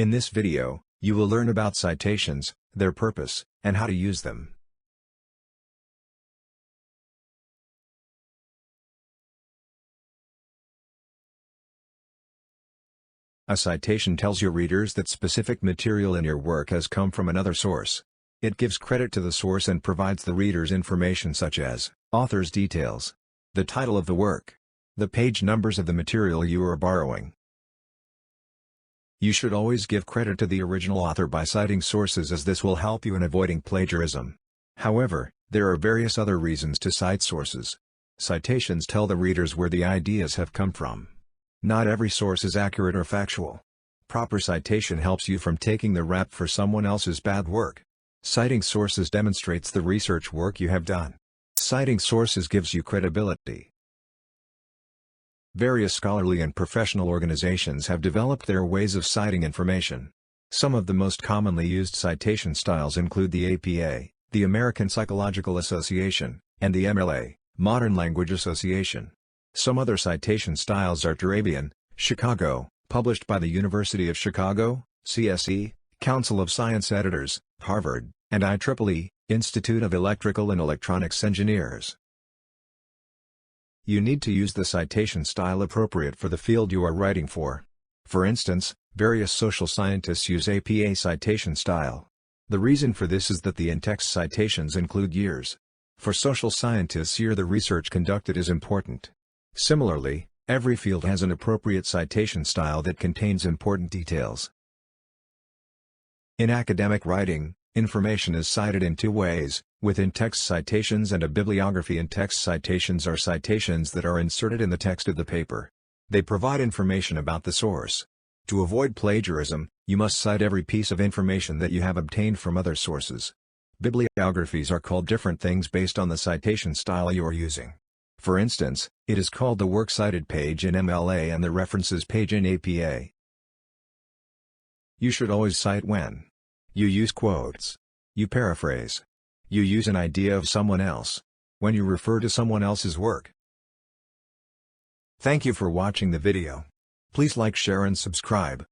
In this video, you will learn about citations, their purpose, and how to use them. A citation tells your readers that specific material in your work has come from another source. It gives credit to the source and provides the readers information such as author's details, the title of the work, the page numbers of the material you are borrowing. You should always give credit to the original author by citing sources, as this will help you in avoiding plagiarism. However, there are various other reasons to cite sources. Citations tell the readers where the ideas have come from. Not every source is accurate or factual. Proper citation helps you from taking the rap for someone else's bad work. Citing sources demonstrates the research work you have done. Citing sources gives you credibility. Various scholarly and professional organizations have developed their ways of citing information. Some of the most commonly used citation styles include the APA, the American Psychological Association, and the MLA, Modern Language Association. Some other citation styles are Turabian, Chicago, published by the University of Chicago, CSE, Council of Science Editors, Harvard, and IEEE, Institute of Electrical and Electronics Engineers. You need to use the citation style appropriate for the field you are writing for. For instance, various social scientists use APA citation style. The reason for this is that the in-text citations include years. For social scientists, year the research conducted is important. Similarly, every field has an appropriate citation style that contains important details. In academic writing, information is cited in two ways, with in-text citations and a bibliography. In-text citations are citations that are inserted in the text of the paper. They provide information about the source. To avoid plagiarism, you must cite every piece of information that you have obtained from other sources. Bibliographies are called different things based on the citation style you are using. For instance, it is called the Works Cited page in MLA and the References page in APA. You should always cite when you use quotes, you paraphrase, you use an idea of someone else, when you refer to someone else's work. Thank you for watching the video. Please like, share and subscribe.